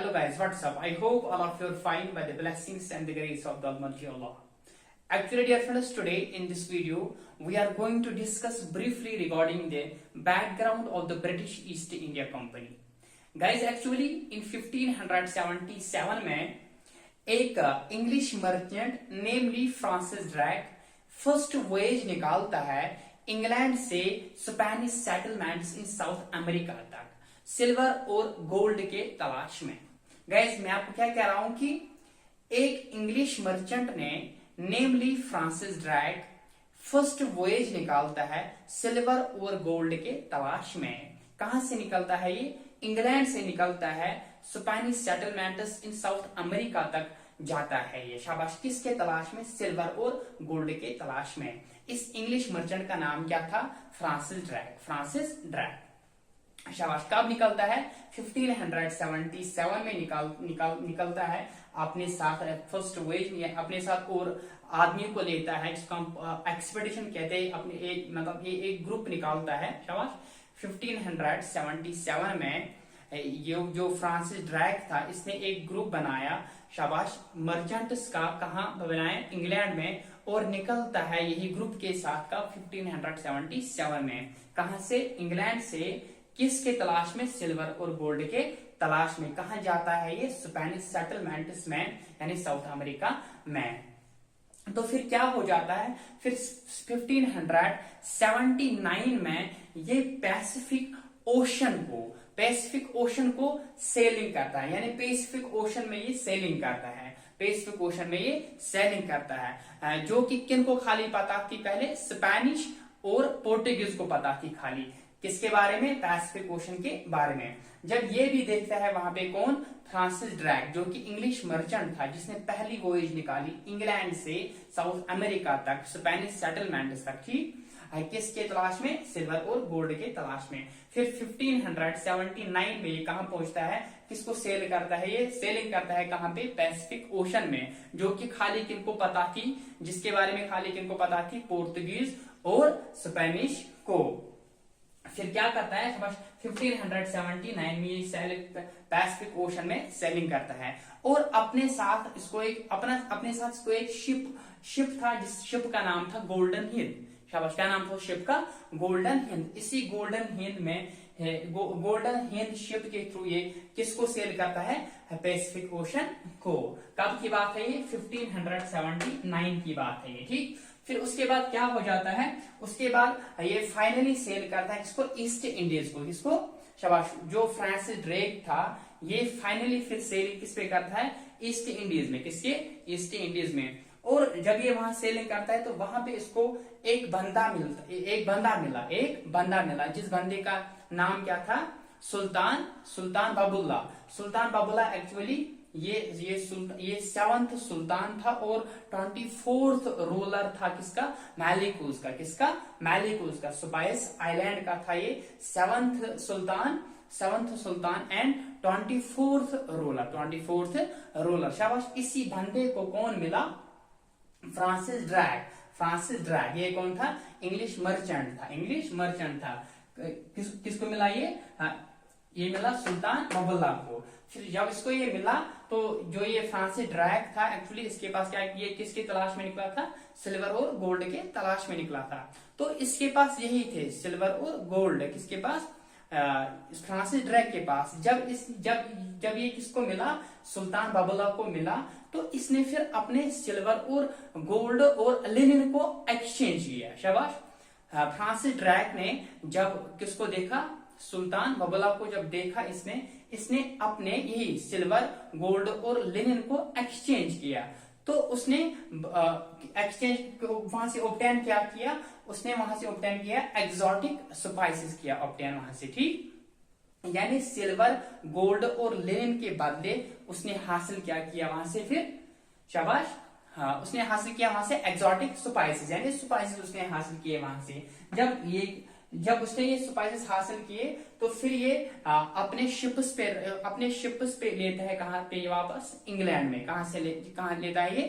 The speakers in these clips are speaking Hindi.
Hello guys, what's up? I hope all of you are fine by the blessings and the grace of the Almighty Allah. Actually, dear friends, today in this video, we are going to discuss briefly regarding the background of the British East India Company. Guys, actually in 1577 में एक इंग्लिश मर्चेंट नेमली फ्रांसिस ड्रैक फर्स्ट वॉयज निकालता है इंग्लैंड से Spanish settlements in south America तक सिल्वर और गोल्ड के तलाश में। गाइस, मैं आपको क्या कह रहा हूं कि एक इंग्लिश मर्चेंट ने नेमली फ्रांसिस ड्रैक फर्स्ट वॉयज निकालता है सिल्वर और गोल्ड के तलाश में। कहां से निकलता है ये? इंग्लैंड से निकलता है, Spanish settlements in south America तक जाता है ये। शाबाश। किसके तलाश में? सिल्वर और गोल्ड के तलाश में। इस इंग्लिश मर्चेंट का नाम क्या था? फ्रांसिस ड्रैक। फ्रांसिस ड्रैक। शाबाश। कब निकलता है? 1577 में निकलता है। अपने साथ फर्स्ट वॉयज अपने साथ और आदमी को लेता है, जिसको हम एक्सपेडिशन कहते हैं। अपने एक मतलब एक ग्रुप निकालता है। शाबाश। 1577 में ये जो फ्रांसिस ड्रैक था, इसने एक ग्रुप बनाया। शाबाश। मर्चेंट्स का कहाँ बनाया? इंग्लैंड में। और निकलता है यही ग्रुप के साथ का 1577 में। कहां से? इंग्लैंड से। किसके तलाश में? सिल्वर और गोल्ड के तलाश में। कहा जाता है ये? स्पेनिश सेटलमेंट्स में, यानी साउथ अमेरिका में। तो फिर क्या हो जाता है? फिर 1579 में ये पैसिफिक ओशन को सेलिंग करता है, यानी पैसिफिक ओशन में ये सेलिंग करता है। पैसिफिक ओशन में ये सेलिंग करता है, जो कि किन को खाली पता थी? पहले स्पेनिश और पोर्टुगीज को पता थी खाली। किसके बारे में? पैसिफिक ओशन के बारे में। जब ये भी देखता है वहां पे कौन? फ्रांसिस ड्रैक, जो कि इंग्लिश मर्चेंट था, जिसने पहली वॉयज निकाली इंग्लैंड से साउथ अमेरिका तक, स्पेनिश सेटलमेंट तक। ठीक। किसके तलाश में? सिल्वर और गोल्ड के तलाश में। फिर 1579 में ये कहां पहुंचता है? किसको सेल करता है? ये सेलिंग करता है कहां पे? पैसिफिक ओशन में, जो कि खाली किनको पता थी? जिसके बारे में खाली किनको पता थी? पोर्तुगीज और स्पेनिश को। फिर क्या करता है? 1579 में ये पैसिफिक ओशन में सेलिंग करता है। और अपने साथ इसको एक शिप था, जिस शिप का नाम था गोल्डन हिंद। शाबाश। क्या नाम था शिप का? गोल्डन हिंद। इसी गोल्डन हिंद में गोल्डन हिंद शिप के थ्रू ये किसको सेल करता है? पैसिफिक ओशन को। कब की बात है ये? 1579 की बात है ये। ठीक। फिर उसके बाद क्या हो जाता है? उसके बाद ये फाइनली सेल करता है किसको? ईस्ट इंडीज को। किसको? शाबाश। जो फ्रांसिस ड्रेक था, ये फाइनली फिर सेल किस पे करता है? ईस्ट इंडीज में। किसके? ईस्ट इंडीज में। और जब ये वहां सेलिंग करता है तो वहां पे इसको एक बंदा मिला, जिस बंदे का नाम क्या था? सुल्तान बाबुल्ला एक्चुअली ये 7th सुल्तान था और 24th रूलर था किसका? मैलिकूज का। किसका? मैलिकूज का। स्पाइस आइलैंड का था ये 7th sultan and 24th ruler. शाबाश। इसी बंदे को कौन मिला? फ्रांसिस ड्रैक। ये कौन था? इंग्लिश मर्चेंट था। किसको मिला ये? ये मिला सुल्तान बाबुल्ला को। फिर जब इसको ये मिला तो जो ये फ्रांसिस ड्रैक था, एक्चुअली इसके पास क्या, ये किसकी तलाश में निकला था? सिल्वर और गोल्ड के तलाश में निकला था। तो इसके पास यही थे, सिल्वर और गोल्ड। किसके पास? फ्रांसिस ड्रैक के पास। जब ये किसको मिला? सुल्तान बाबुल्ला को मिला, तो इसने फिर अपने सिल्वर और गोल्ड और लिनन को एक्सचेंज किया। शाबाश। फ्रांसिस ड्रैक ने जब किसको देखा? सुल्तान बाबुल्ला को जब देखा, इसने अपने यही सिल्वर, गोल्ड और लिनन को एक्सचेंज किया। तो उसने एक्सचेंज वहां से ऑब्टेन क्या किया? उसने वहां से ऑब्टेन किया एक्सोटिक स्पाइसेस किया ऑब्टेन वहां से। ठीक। यानी सिल्वर, गोल्ड और लिनन के बदले उसने हासिल क्या किया वहां से? फिर शाबाश। हाँ, उसने हासिल किया वहां से एक्सोटिक स्पाइसेस, यानी स्पाइसेस उसने हासिल किए वहां से। जब उसने ये स्पाइसेस हासिल किए तो फिर ये अपने शिप्स पे लेता है। कहां पे? वापस इंग्लैंड में। कहां लेता है ये?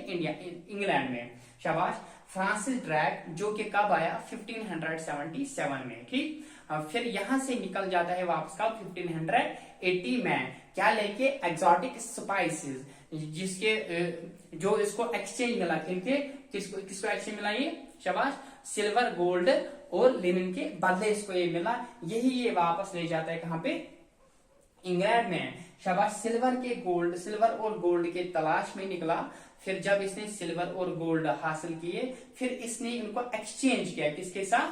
इंग्लैंड में। शाबाश। फ्रांसिस ड्रैक, जो कि कब आया 1577 में, ठीक। फिर यहां से निकल जाता है वापस कब 1580 में, क्या लेके, एक्सोटिक स्पाइसेस, जिसके जो इसको एक्सचेंज मिला, किनके, किसको किसको एक्सचेंज मिला, ये शाबाश, सिल्वर गोल्ड और लिनन के बदले इसको ये मिला। यही ये वापस ले जाता है कहां पे, इंग्लैंड में, शाबाश। सिल्वर और गोल्ड के तलाश में निकला। फिर जब इसने सिल्वर और गोल्ड हासिल किए, फिर इसने इनको एक्सचेंज किया, किसके साथ,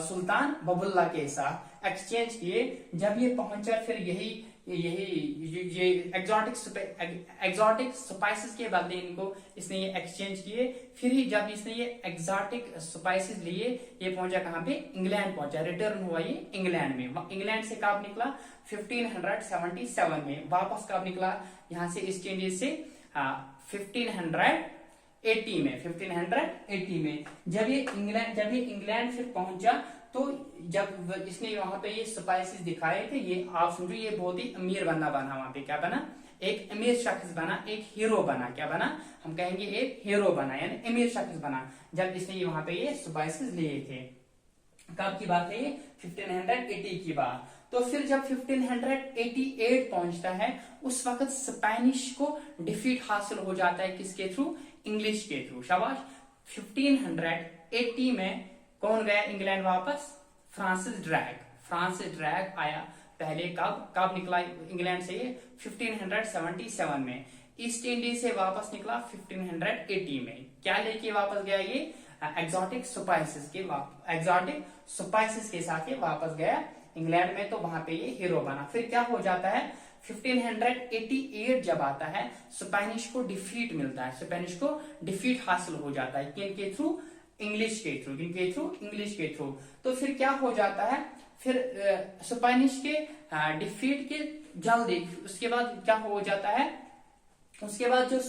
सुल्तान बबुल्ला के साथ एक्सचेंज किए। जब ये पहुंचा, फिर यही ये एग्जॉटिक स्पाइसेस के बदले इनको इसने ये एक्सचेंज किए। फिर ही जब इसने ये एग्जॉटिक स्पाइसेस लिए, ये पहुंचा कहां पे, इंग्लैंड पहुंचा, रिटर्न हुआ ये इंग्लैंड में। इंग्लैंड से कब निकला, 1577 में। वापस कब निकला यहां से, ईस्ट इंडीज से, 1580 में। जब ये इंग्लैंड फिर पहुंचा, तो जब इसने वहां पे ये स्पाइसेस दिखाए थे, ये आप समझो ये बहुत ही अमीर बना वहां पे, क्या बना, एक अमीर शख्स बना, एक हीरो बना, क्या बना, हम कहेंगे एक हीरो बना, यानी अमीर शख्स बना, जब इसने वहां पे ये स्पाइसेस लिए थे। कब की बात है ये, 1580 की बात। तो फिर जब 1588 पहुंचता है, उस वक्त स्पेनिश को डिफीट हासिल हो जाता है, किसके थ्रू, इंग्लिश के थ्रू, शाबाश। 1580 में कौन गया इंग्लैंड वापस, फ्रांसिस ड्रैक आया। पहले कब निकला इंग्लैंड से ये, 1577 में। ईस्ट इंडीज से वापस निकला 1580 में। क्या लेके वापस गया ये, एक्सोटिक स्पाइसेस के साथ ये वापस गया इंग्लैंड में। तो वहां पे ये हीरो बना। फिर क्या हो जाता है, 1588 जब आता है, स्पेनिश को डिफीट मिलता है, स्पेनिश को डिफीट हासिल हो जाता है, किनके थ्रू, इंग्लिश के थ्रू, किनके थ्रू, इंग्लिश के थ्रू। तो फिर क्या हो जाता है, फिर स्पेनिश के डिफीट के जल्दी उसके बाद क्या हो जाता है, उसके बाद जो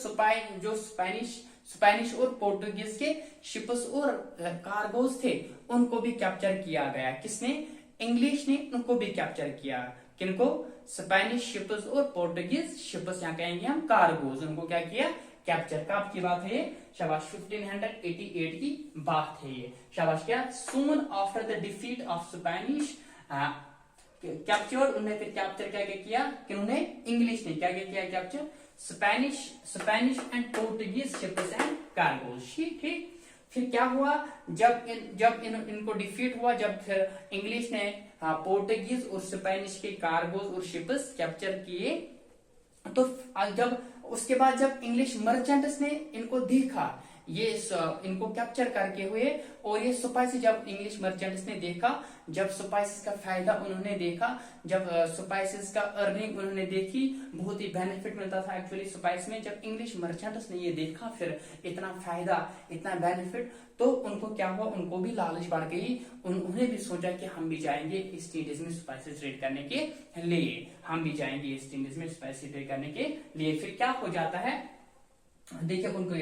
स्पेनिश और पोर्टुगीज के शिप्स और कार्गोज थे, उनको भी कैप्चर किया गया। किसने, इंग्लिश ने उनको भी कैप्चर किया। किनको, स्पेनिश शिप्स और पोर्टुगीज शिप्स, यहाँ कहेंगे हम कार्गोज, उनको क्या किया, कैप्चर। कब की बात है ये, शाबाश, 1588 की बात है ये, शाबाश। क्या, soon after the defeat of Spanish captured, उन्होंने फिर कैप्चर क्या किया, किन्होंने, इंग्लिश ने क्या किया capture, Spanish and Portuguese ships and cargoes, ठीक। फिर क्या हुआ, जब इनको डिफीट हुआ, जब फिर इंग्लिश ने पोर्टुगीज और स्पेनिश के कार्गोज और शिप्स कैप्चर किए, तो जब उसके बाद जब इंग्लिश मर्चेंट्स ने इनको देखा, ये इनको कैप्चर करके हुए, और ये स्पाइसेस जब इंग्लिश मर्चेंट्स ने देखा, जब स्पाइसेस का फायदा उन्होंने देखा, जब स्पाइसेस का अर्निंग उन्होंने देखी, बहुत ही बेनिफिट मिलता था एक्चुअली स्पाइस में। जब इंग्लिश मर्चेंट्स ने ये देखा, फिर इतना फायदा, इतना बेनिफिट, तो उनको क्या हुआ, उनको भी लालच बढ़ गई। उन्होंने भी सोचा कि हम भी जाएंगे ईस्ट इंडीज में स्पाइसेस ट्रेड करने के लिए, हम भी जाएंगे ईस्ट इंडीज में स्पाइसेस ट्रेड करने के लिए। फिर क्या हो जाता है, देखिए उनको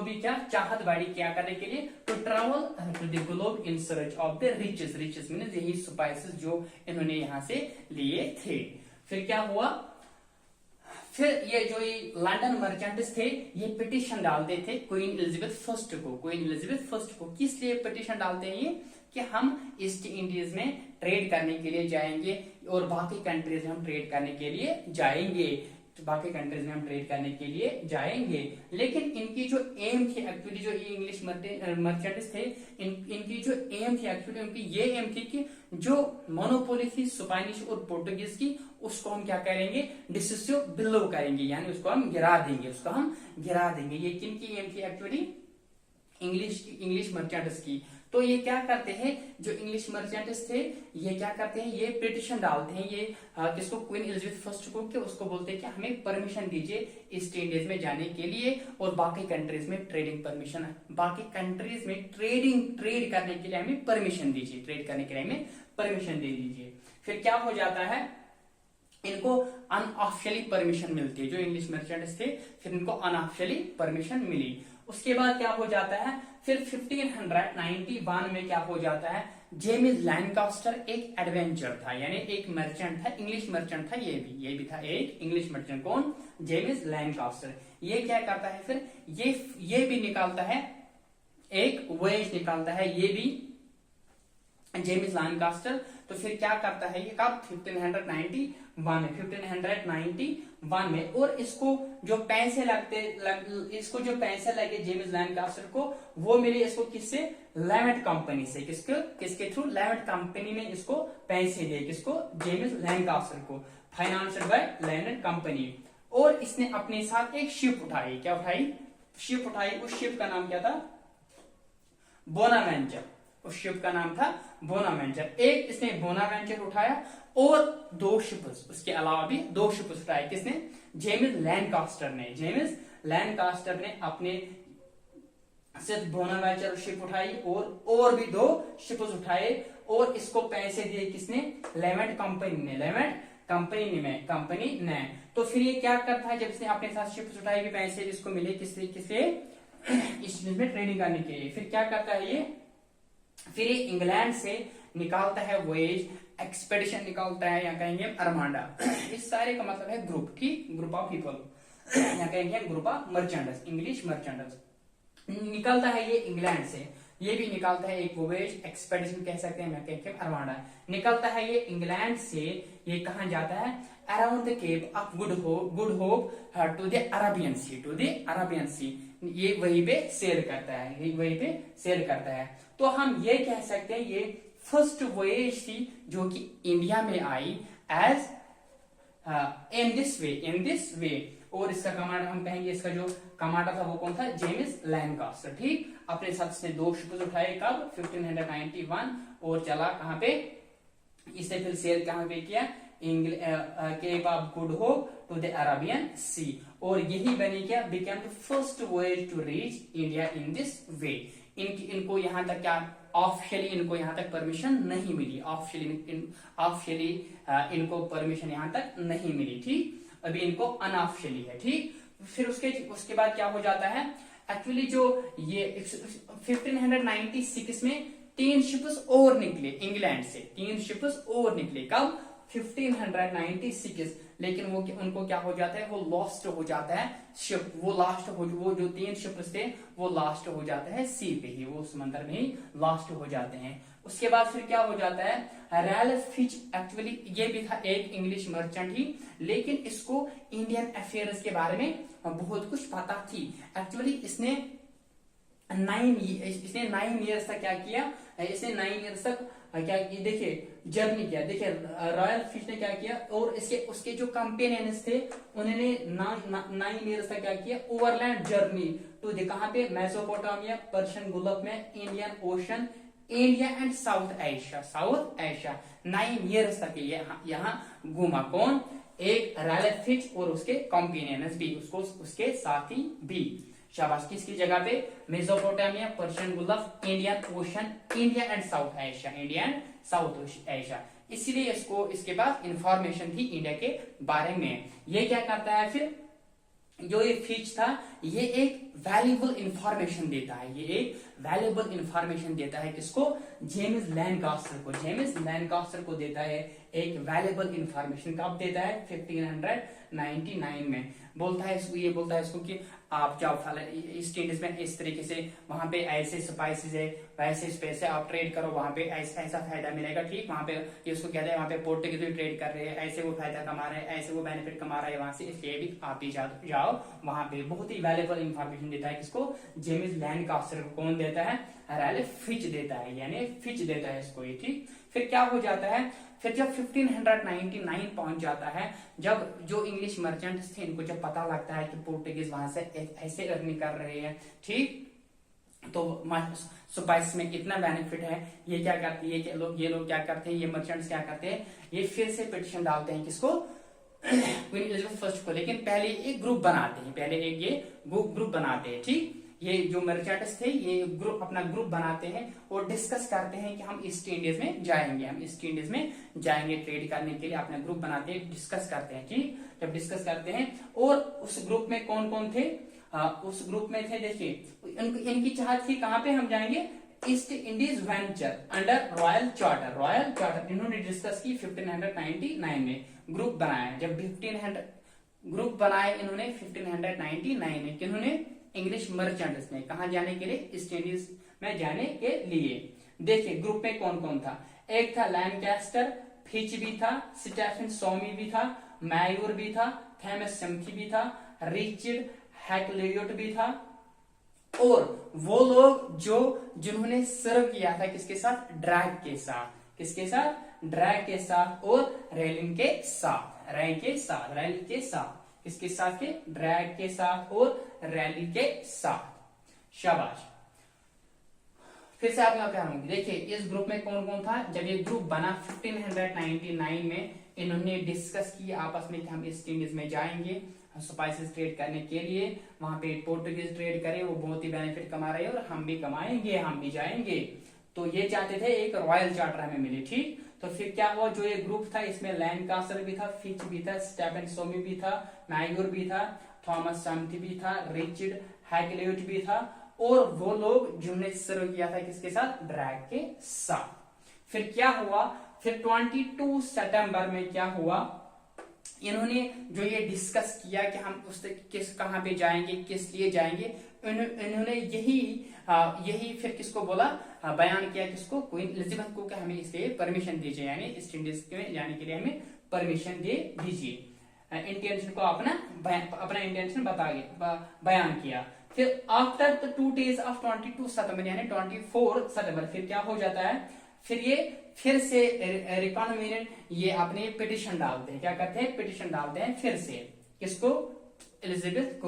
भी क्या चाहत बाड़ी क्या करने के लिए, to travel to the globe in search of the riches means यही स्पाइसेस जो इन्होंने यहां से लिए थे। फिर क्या हुआ, फिर ये जो ये लंदन मर्चेंट्स थे, ये पिटिशन डालते थे क्वीन एलिजाबेथ फर्स्ट को। किस लिए पिटिशन डालते हैं ये, कि हम ईस्ट इंडीज में ट्रेड करने के लिए जाएंगे, और बाकी कंट्रीज में हम ट्रेड करने के लिए जाएंगे, लेकिन इनकी जो एम थी एक्चुअली, जो ये इंग्लिश मर्चेंट्स थे, इनकी जो एम थी एक्चुअली, उनकी ये एम थी कि जो मोनोपोली थी स्पेनिश और पोर्टुगीज की, उसको हम क्या करेंगे, डिसिसिव बिलो करेंगे, यानी उसको हम गिरा देंगे। ये किनकी एम थी एक्चुअली, इंग्लिश मर्चेंट्स की। तो ये क्या करते हैं, जो इंग्लिश मर्चेंट्स थे, ये क्या करते हैं, ये पिटिशन डालते हैं, ये किसको, क्वीन एलिजाबेथ फर्स्ट को, कि उसको बोलते हैं कि हमें परमिशन दीजिए ईस्ट इंडीज में जाने के लिए, और बाकी कंट्रीज में ट्रेडिंग परमिशन, ट्रेड करने के लिए हमें परमिशन दीजिए, ट्रेड करने के लिए हमें परमिशन दे दीजिए। फिर क्या हो जाता है, इनको अनऑफिशियली परमिशन मिलती है, जो इंग्लिश मर्चेंट्स थे, फिर इनको अनऑफिशियली परमिशन मिली। उसके बाद क्या हो जाता है, फिर 1591 में क्या हो जाता है, जेम्स लैंकास्टर एक एडवेंचर था, यानी एक मर्चेंट था, इंग्लिश मर्चेंट था, ये भी था एक इंग्लिश मर्चेंट। कौन? James Lancaster. ये क्या करता है फिर, ये भी निकालता है, एक वॉयेज निकालता है, ये भी जेम्स लैंकास्टर। तो फिर क्या करता है ये, कब? 1591 में। और इसको जो पैसे इसको जो पैसे लगे जेम्स लैंकास्टर को, वो मिले इसको किससे? लेवेंट कंपनी से। किसके थ्रू? लेवेंट कंपनी ने इसको पैसे दिए, किसको? जेम्स लैंकास्टर को, फाइनेंस्ड बाय लेवेंट कंपनी। और इसने अपने साथ एक शिप उठाई। क्या उठाई? शिप उठाई। उस शिप का नाम क्या था? बोनावेंचर। उस शिप का नाम था बोनावेंचर। एक इसने बोनावेंचर उठाया और 2 शिप्स, उसके अलावा भी 2 शिप्स उठाए। किसने? जेम्स लैंकास्टर ने। जेम्स लैंकास्टर ने अपने सिर्फ बोनावेंचर शिप उठाई और भी 2 शिप्स उठाए, और इसको पैसे दिए किसने? लेवेंट कंपनी ने। लेवेंट कंपनी ने। तो फिर ये क्या करता है, जब इसने अपने साथ शिप्स उठाई भी, पैसे इसको मिले किससे? इस में ट्रेडिंग करने के लिए। फिर क्या करता है ये, फिर ये इंग्लैंड से निकालता है वॉयेज, एक्सपेडिशन निकालता है, या कहेंगे अरमांडा। इस सारे का मतलब है ग्रुप, ठीक? ग्रुप ऑफ पीपल, या कहेंगे group of merchants, English merchants. निकलता है ये इंग्लैंड से, ये भी निकालता है एक वॉयेज, एक्सपेडिशन कह सकते हैं, या कहेंगे अरमांडा। निकलता है ये इंग्लैंड से, ये कहां जाता है? Around the Cape of Good Hope to the Arabian Sea. ये वहीं पे सेल करता है। तो हम ये कह सकते हैं ये फर्स्ट वॉयेज थी जो कि इंडिया में आई एज इन दिस वे। और इसका कमांडर हम कहेंगे, इसका जो कमांडर था वो कौन था? जेम्स लैंकास्टर, ठीक? अपने साथ इसने 2 शिप्स उठाए, कब? 1591, और चला कहां पे? इसने फिर सेल कहां पे किया? Cape of Good Hope to the Arabian Sea. और यही बनी क्या? Became the first voyage to reach India in this way. इनको यहां तक क्या, ऑफिशियली इनको यहां तक परमिशन नहीं मिली, ऑफिशियली इनको परमिशन यहां तक नहीं मिली, ठीक? अभी इनको अनऑफिशियली है, ठीक? फिर उसके बाद क्या हो जाता है, एक्चुअली जो ये 1596 में 3 शिप्स और निकले इंग्लैंड से, 3 शिप्स और निकले, कब? 1596। लेकिन वो उनको क्या हो जाता है, वो लॉस्ट हो जाता है शिप, वो जो 3 शिप्स थे वो लास्ट हो जाता है सी पे ही, वो समंदर में ही लास्ट हो जाते हैं। उसके बाद फिर क्या हो जाता है, रैल्फ फिच, एक्चुअली ये भी था एक इंग्लिश मर्चेंट ही, लेकिन इसको इंडियन अफेयर्स के बारे में बहुत कुछ पता थी। एक्चुअली इसने 9 ईयर्स तक क्या किया, इसने 9 ईयर्स तक क्या, देखिए जर्नी किया। देखिए रॉयल फिश ने क्या किया, और उसके जो कंपेनियंस थे उन्होंने 9 ईयर्स तक क्या किया, ओवरलैंड जर्नी टू द, कहां पे? मेसोपोटामिया, पर्शियन गुल्फ में, Indian ocean, India and south Asia. 9 years तक यहाँ घूमा। कौन? एक रॉयल फिश और उसके कंपेनियंस भी, उसके साथी भी। शाबाश। किसकी जगह पे? Mesopotamia, Persian Gulf, Indian ocean, India and south Asia. इसीलिए इसके पास इंफॉर्मेशन थी इंडिया के बारे में। ये क्या करता है फिर, जो ये फिच था ये एक वैल्यूएबल इंफॉर्मेशन देता है किसको? जेम्स लैंकास्टर को देता है एक वैल्यूएबल इंफॉर्मेशन। कब देता है? 1599 में। बोलता है इसको कि आप जाओ ईस्ट इंडीज में, इस तरीके से वहां पे ऐसे स्पाइसेस है, वैसे पैसे आप ट्रेड करो, वहां पे ऐसा फायदा मिलेगा, ठीक? वहां पे ये उसको कहते हैं, वहां पे पोर्टुगीज भी ट्रेड कर रहे हैं, ऐसे वो फायदा कमा रहे हैं, ऐसे वो बेनिफिट कमा रहे हैं वहां से, इसलिए भी आप भी जाओ वहां पे। बहुत ही वैल्यूएबल इंफॉर्मेशन देता है किसको? जेम्स लैंकास्टर को। कौन देता है? रैल्फ फिच देता है, यानी फिच देता है इसको, ठीक? फिर क्या हो जाता है, फिर जब 1599 पहुंच जाता है, जब जो इंग्लिश मर्चेंट्स थे इनको जब पता लगता है कि पोर्टुगीज वहां से ऐसे अर्निंग कर रहे हैं, ठीक? तो स्पाइस में कितना बेनिफिट है, ये क्या करते हैं, ये लोग क्या करते हैं, ये मर्चेंट्स क्या करते हैं, ये फिर से पिटिशन डालते हैं किसको? क्वीन एलिजाबेथ फर्स्ट को। लेकिन पहले एक ग्रुप बनाते हैं, ठीक? ये जो मर्चेंट्स थे ये अपना ग्रुप बनाते हैं और डिस्कस करते हैं कि हम ईस्ट इंडीज में जाएंगे ट्रेड करने के लिए। अपना ग्रुप बनाते हैं, डिस्कस करते हैं, ठीक? जब डिस्कस करते हैं, और उस ग्रुप में कौन कौन थे? उस ग्रुप में थे। देखिए इनकी चाहत थी कहाँ पे हम जाएंगे, east Indies venture under royal charter. Royal charter इन्होंने डिस्कस की 1599 में, ग्रुप बनाया जब 1500 ग्रुप बनाए इन्होंने 1599 में। किन्होंने, इंग्लिश मर्चेंट्स ने, कहा जाने के लिए, ईस्ट इंडीज में जाने के लिए। देखिए ग्रुप में कौन कौन था, एक था लैनकास्टर, फिच भी था, स्टेफन सोमी भी था, मैयूर भी था, थॉमस समथी भी था, रिचर्ड हैकलियोट भी था, और वो लोग जिन्होंने सर्व किया था किसके साथ, ड्रैग के साथ, किसके साथ, ड्रैग के साथ और रेलिंग के साथ, रैली के साथ, किसके साथ के, ड्रैग के साथ और रैली के साथ। शाबाश। फिर से आप यहाँ पे आऊंगी। देखिए इस ग्रुप में कौन कौन था, जब ये ग्रुप बना 1599 में, इन्होंने डिस्कस किया आपस में कि हम ईस्ट इंडीज में जाएंगे स्पाइसेस ट्रेड करने के लिए, वहां पे पोर्टुगीज ट्रेड करे, वो बहुत ही बेनिफिट कमा रहे हैं और हम भी कमाएंगे, हम भी जाएंगे। तो ये चाहते थे एक रॉयल चार्टर हमें मिले, ठीक। तो फिर क्या हुआ, जो ये ग्रुप था इसमें लैनकास्टर भी था, फिच भी था, स्टेफन सोमी भी था, मैयूर भी था, थॉमस समथी भी था, रिचर्ड हैकलियोट भी था, और वो लोग जिन्होंने सर्व किया था किसके साथ, ड्रैग के साथ। फिर क्या हुआ, फिर 22 सितंबर में क्या हुआ, इन्होंने जो ये डिस्कस किया कि हम उससे कहां पे जाएंगे, किस लिए जाएंगे, इन्होंने यही फिर किसको बोला, बयान किया किसको, क्वीन एलिजाबेथ को, कि हमें इसके परमिशन दीजिए, यानी ईस्ट इंडीज में जाने के लिए हमें परमिशन दे दीजिए। इंटेंशन को अपना इंटेंशन बयान किया। फिर आफ्टर द 2 days ऑफ 22 सितंबर यानी 24 सितंबर फिर क्या हो जाता है, फिर से रिकॉनवेनिएंट ये अपने पिटिशन डालते हैं, क्या करते हैं, पिटिशन डालते हैं फिर से, किसको, एलिजाबेथ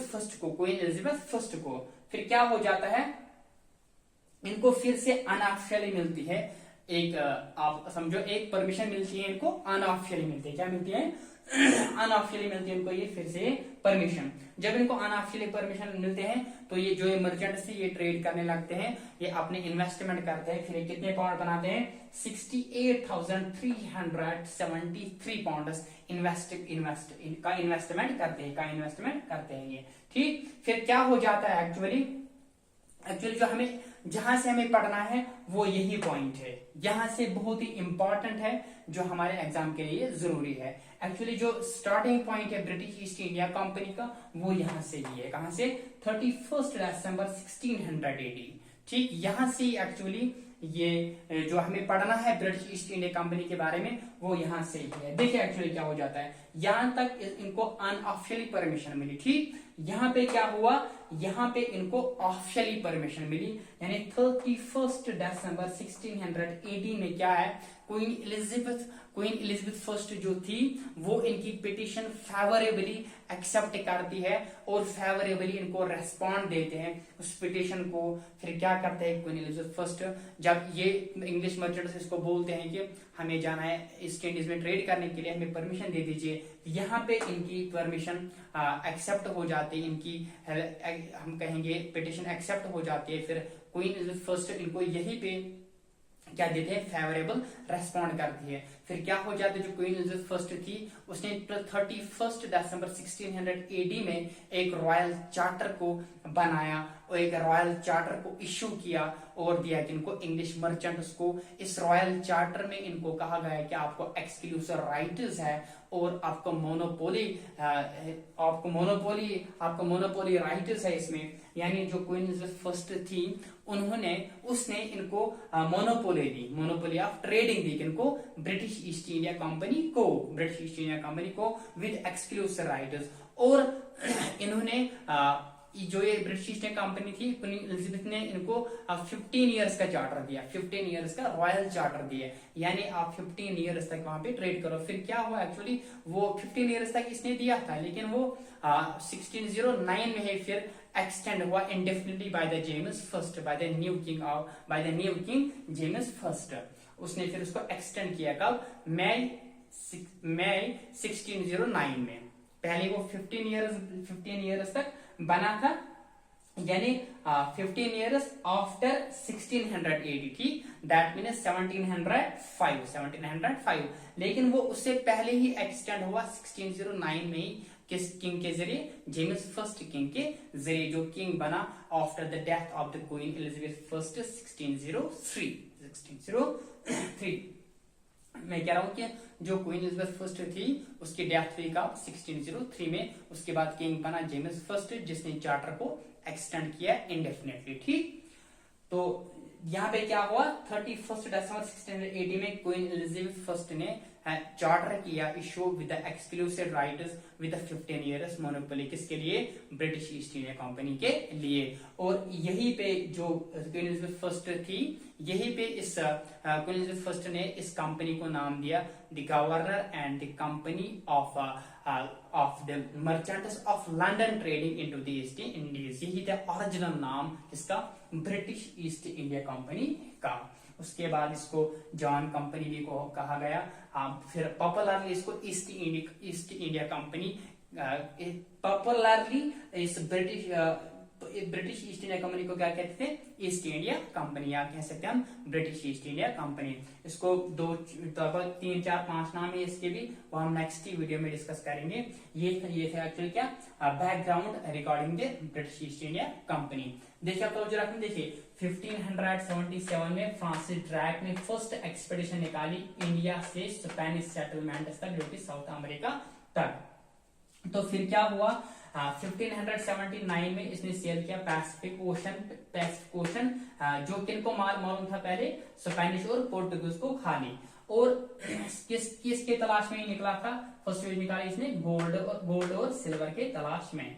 फर्स्ट को, क्वीन एलिजाबेथ फर्स्ट को। फिर क्या हो जाता है, इनको फिर से अनऑफिशियली मिलती है एक, आप समझो एक परमिशन मिलती है इनको, अनऑफिशियली मिलती है, क्या मिलती है, अनऑफिशियली मिलती है इनको ये फिर से परमिशन। जब इनको अनऑफिशियली परमिशन मिलते हैं तो ये जो मर्चेंट्स ये ट्रेड करने लगते हैं, ये अपने इन्वेस्टमेंट करते हैं। फिर ये कितने पाउंड बनाते हैं, 68,373 पाउंड इन्वेस्टमेंट करते हैं ये, ठीक। फिर क्या हो जाता है, एक्चुअली जो हमें, जहां से हमें पढ़ना है वो यही पॉइंट है, यहां से बहुत ही इंपॉर्टेंट है, जो हमारे एग्जाम के लिए जरूरी है। एक्चुअली जो स्टार्टिंग पॉइंट है ब्रिटिश ईस्ट इंडिया कंपनी का, वो यहां से ही है, कहां से, 31 दिसंबर 1600 AD, ठीक। यहां से एक्चुअली ये जो हमें पढ़ना है ब्रिटिश ईस्ट इंडिया कंपनी के बारे में, वो यहां से ही है। देखिए एक्चुअली क्या हो जाता है, यहां तक इनको अनऑफिशियली परमिशन मिली, ठीक। यहाँ पे क्या हुआ, यहाँ पे इनको ऑफिशियली परमिशन मिली, यानी 31 दिसंबर 1600 AD में क्या है, क्वीन एलिजाबेथ फर्स्ट जो थी वो इनकी पिटीशन फेवरेबली एक्सेप्ट करती है और फेवरेबली इनको रेस्पॉन्ड देते हैं उस पिटीशन को। फिर क्या करते हैं क्वीन एलिजाबेथ फर्स्ट, जब ये इंग्लिश मर्चेंट्स इसको बोलते हैं कि हमें जाना है ईस्ट इंडीज में ट्रेड करने के लिए, हमें परमिशन दे दीजिए, यहाँ पे इनकी परमिशन एक्सेप्ट हो जाती है, इनकी हम कहेंगे पिटीशन एक्सेप्ट हो जाती है। फिर क्वीन एलिजाबेथ फर्स्ट इनको यही पे क्या देते हैं, फेवरेबल रेस्पॉन्ड करती है। फिर क्या हो जाता है, जो क्वीन एलिजाबेथ फर्स्ट थी उसने 31 दिसंबर 1600 AD में एक रॉयल चार्टर को बनाया और एक रॉयल चार्टर को इश्यू किया और दिया कि इनको इंग्लिश मर्चेंट्स को। इस रॉयल चार्टर में इनको कहा गया है कि आपको एक्सक्लूसिव राइट्स है और आपको मोनोपोली राइट्स है इसमें, यानी जो क्वीन एलिजाबेथ फर्स्ट थी उसने इनको मोनोपोली ऑफ ट्रेडिंग दी इनको ब्रिटिश ईस्ट इंडिया कंपनी को विद एक्सक्लूसिव राइट्स। और इन्होंने जो ये ब्रिटिश ईस्ट इंडिया कंपनी थी, क्वीन एलिजाबेथ ने इनको 15 इयर्स का चार्टर दिया, 15 इयर्स का रॉयल चार्टर दिया, यानी आप 15 इयर्स तक वहां पे ट्रेड करो। फिर क्या हुआ, एक्चुअली वो 15 इयर्स तक इसने दिया था, लेकिन वो 1609 में ही फिर एक्सटेंड हुआ इंडेफिनिटली by the new king James first. उसने फिर उसको एक्सटेंड किया, कब, मई 1609 में। पहले वो 15 इयर्स तक बना था, यानी 15 इयर्स आफ्टर 1600 AD, ठीक। That means 1705। लेकिन वो उससे पहले ही एक्सटेंड हुआ 1609 में ही किस किंग के जरिए? जेम्स फर्स्ट किंग के जरिए, जो किंग बना after the death of the queen Elizabeth first 1603। मैं कह रहा हूं कि जो क्वीन एलिजाबेथ फर्स्ट थी उसकी डेथ हुई कब? 1603 में। उसके बाद किंग बना जेम्स फर्स्ट, जिसने चार्टर को एक्सटेंड किया इंडेफिनेटली। ठीक, तो यहाँ पे क्या हुआ? 31 दिसंबर 1680 में क्वीन एलिजाबेथ फर्स्ट ने चार्टर किया issue with the exclusive rights with 15 years monopoly. किसके लिए? ब्रिटिश ईस्ट इंडिया कंपनी के लिए। और यहीं पे जो क्वीन एलिजाबेथ फर्स्ट थी, यहीं पे इस क्वीन एलिजाबेथ फर्स्ट ने इस कंपनी को नाम दिया the governor and the company of the merchants of London trading into the east Indies. यही था ओरिजिनल नाम इसका, ब्रिटिश ईस्ट इंडिया कंपनी का। उसके बाद इसको जॉन कंपनी भी को कहा गया। फिर पॉपुलरली इसको ईस्ट इंडिया कंपनी, पॉपुलरली इस ब्रिटिश ईस्ट इंडिया कंपनी को क्या कहते थे? ईस्ट इंडिया कंपनी, या कह सकते हैं हम ब्रिटिश ईस्ट इंडिया कंपनी। इसको 2 3 4 5 नाम है इसके भी, वो हम नेक्स्ट वीडियो में डिस्कस करेंगे। ये थे एक्चुअली क्या background regarding the British east India company. देखिए तो जो रकम देखिए 1577 में फ्रांसिस ड्रैक ने फर्स्ट एक्सपेडिशन निकाली इंडिया से स्पेनिश सेटलमेंट तक, जो कि साउथ अमेरिका तक। तो फिर क्या हुआ? 1579 में इसने सेल किया पैसिफिक ओशन, जो किनको मालूम था पहले? स्पेनिश और पोर्टुगीज को खाली। और किसके तलाश में ही निकला था? फर्स्ट निकाली इसने गोल्ड और सिल्वर के तलाश में।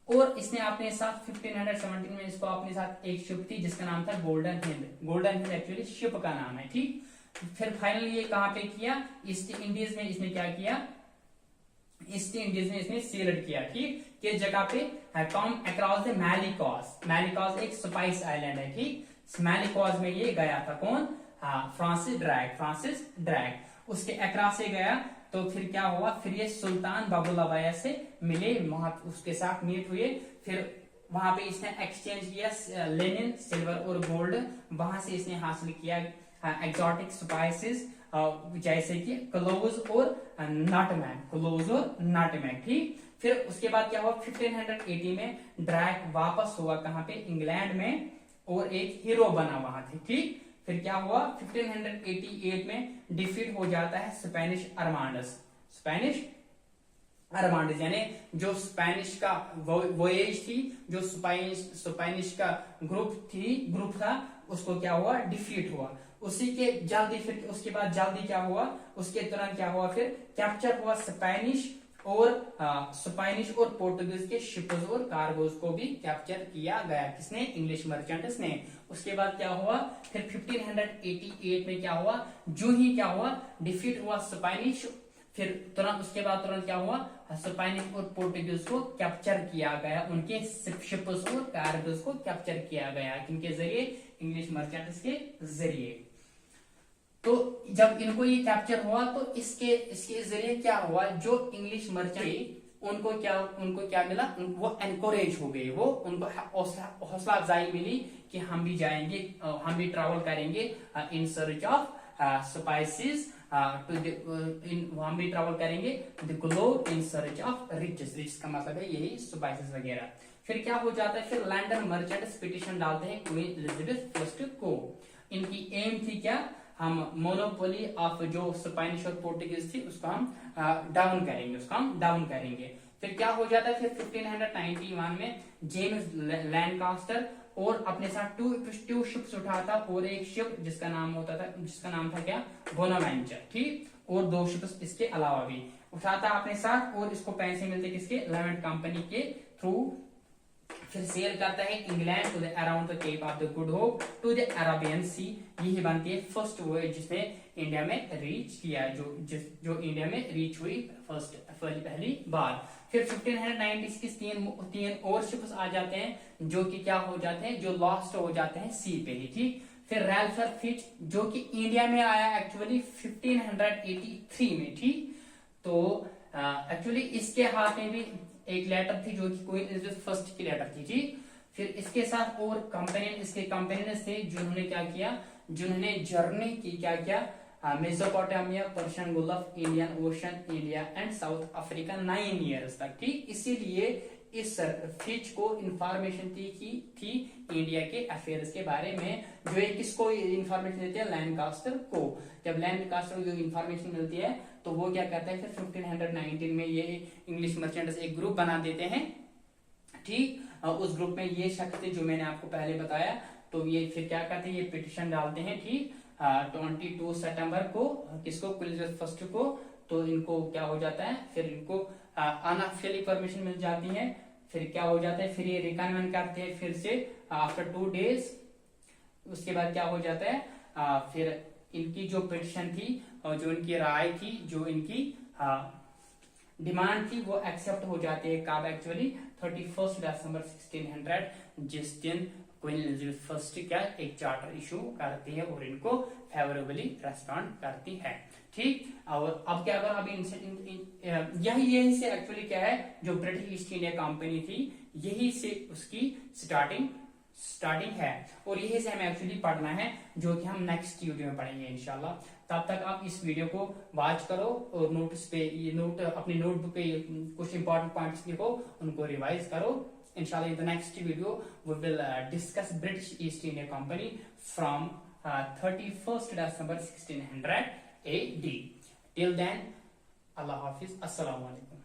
और इसने अपने साथ 1517 में इसको अपने साथ एक शिप थी जिसका नाम था गोल्डन हिंद एक्चुअली शिप का नाम है। ठीक, फिर फाइनली ये कहां पे किया? ईस्ट इंडीज में इसने क्या किया? ईस्ट इंडीज में इसने सेल्ड किया। ठीक, किस जगह पे? कम अक्रॉस द मैलिकॉज एक स्पाइस आइलैंड है। ठीक, मैलिकॉज में ये गया था। कौन? फ्रांसिस ड्रैक उसके अक्रॉस से गया। तो फिर क्या हुआ? फिर ये सुल्तान बाबुलाबाया से मिले, वहां उसके साथ मीट हुए। फिर वहां पे इसने एक्सचेंज किया लेनिन, सिल्वर और गोल्ड। वहां से इसने हासिल किया एक्सोटिक स्पाइसेस जैसे कि क्लोव्स और नटमैग। ठीक, फिर उसके बाद क्या हुआ? 1580 में ड्रैक वापस हुआ कहां पे? इंग्लैंड में, और एक हीरो बना वहां थे। ठीक, फिर क्या हुआ? 1588 में डिफीट हो जाता है स्पेनिश अरमांडस, यानी जो स्पेनिश का वोएज थी, जो स्पेनिश का ग्रुप था, उसको क्या हुआ? डिफीट हुआ। उसी के जल्दी फिर उसके बाद जल्दी क्या हुआ? उसके तुरंत क्या हुआ? फिर कैप्चर हुआ स्पेनिश और पोर्टुगीज के शिप्स और कार्गोज को भी कैप्चर किया गया। किसने? इंग्लिश मर्चेंट्स ने। उसके बाद क्या हुआ? फिर 1588 में क्या हुआ? जो ही क्या हुआ? डिफीट हुआ स्पेनिश। फिर उसके बाद तुरंत क्या हुआ? स्पेनिश और पोर्टुगीज को कैप्चर किया गया, उनके शिप्स और कार्गोज को कैप्चर किया गया। किनके जरिए? इंग्लिश मर्चेंट्स के जरिए। तो जब इनको ये कैप्चर हुआ तो इसके जरिए क्या हुआ? जो इंग्लिश मर्चेंट उनको क्या मिला? वो एनकरेज हो गए, वो उनको हौसला अफजाई मिली कि हम भी जाएंगे, हम भी ट्रैवल करेंगे इन सर्च ऑफ स्पाइसेस हम भी ट्रैवल करेंगे the globe in search of riches का मतलब है यही स्पाइसेस वगैरह। फिर क्या हो जाता है? फिर लंदन मर्चेंट्स पिटिशन डालते हैं क्वीन एलिजाबेथ फर्स्ट को। इनकी एम थी क्या? हम मोनोपोली ऑफ जो स्पेनिश और पोर्टुगीज थी उसको हम डाउन करेंगे। फिर क्या हो जाता है? फिर 1591 में जेम्स लैंकास्टर और अपने साथ टू शिप्स उठाता, और एक शिप जिसका नाम था क्या? बोनावेंचर। ठीक, और 2 शिप्स इसके अलावा भी उठाता अपने साथ, और इसको पैसे मिलते किसके? लेवेंट कंपनी के थ्रू। फिर सेल करता है England to the around the Cape of the Good Hope to the Arabian Sea. यही बनती है फर्स्ट वॉयज जिसने इंडिया में रीच किया, जो इंडिया में रीच हुई पहली बार। फिर 1596 तीन और शिप्स आ जाते हैं जो कि क्या हो जाते हैं? जो लॉस्ट हो जाते हैं सी पे ही। ठीक, फिर रैल्फर फिच जो कि इंडिया में आया एक्चुअली 1583 में। ठीक, तो एक्चुअली इसके हाथ में भी एक लेटर थी जो कि क्वीन एलिजाबेथ फर्स्ट की लेटर थी। जी, फिर इसके साथ और इसके कंपेनियन थे जिन्होंने क्या किया? जिन्होंने जर्नी की क्या Mesopotamia, Persian Gulf, Indian ocean, India and south Africa 9 years तक। ठीक, इसीलिए इस फिच को इंफॉर्मेशन थी इंडिया के अफेयर्स के बारे में, जो एक किसको इंफॉर्मेशन देते हैं, लैंकास्टर को। जब लैंकास्टर को इंफॉर्मेशन मिलती है तो वो क्या करता है, फिर 1519 में ये इंग्लिश मर्चेंट्स एक ग्रुप बना देते हैं। ठीक, उस ग्रुप में ये शख्स थे जो मैंने आपको पहले बताया। तो ये फिर क्या करते हैं, ये पिटिशन डालते हैं। ठीक, 22 सितंबर को, किसको, क्विलिस फर्स्ट को। तो इनको क्या हो जाता है, फिर इनको अनऑफिशियली परमिशन मिल जाती है। फिर क्या हो जाता है, फिर ये रिकन्वेंट करते हैं फिर से आफ्टर 2 डेज। उसके बाद क्या हो जाता है, फिर इनकी जो पिटिशन थी और जो इनकी राय थी, जो इनकी डिमांड थी, वो एक्सेप्ट हो जाती है। कब एक्चुअली 31 दिसंबर 1600, जिस दिन क्वीन एलिजाबेथ फर्स्ट क्या एक चार्टर इशू करती है और इनको फेवरेबली रेस्पॉन्ड करती है। ठीक, और अब क्या करो, अभी यही से एक्चुअली क्या है, जो ब्रिटिश ईस्ट इंडिया कंपनी थी, यही से उसकी स्टार्टिंग है और यही से हमें एक्चुअली पढ़ना है, जो कि हम नेक्स्ट वीडियो में पढ़ेंगे इंशाल्लाह। तब तक आप इस वीडियो को वॉच करो और नोट्स पे ये अपनी नोटबुक पे कुछ इंपॉर्टेंट पॉइंट्स लिखो, उनको रिवाइज करो। Inshallah, in the next video, we will discuss British East India Company from 31st December 1600 AD. Till then, Allah Hafiz. Assalamu alaikum.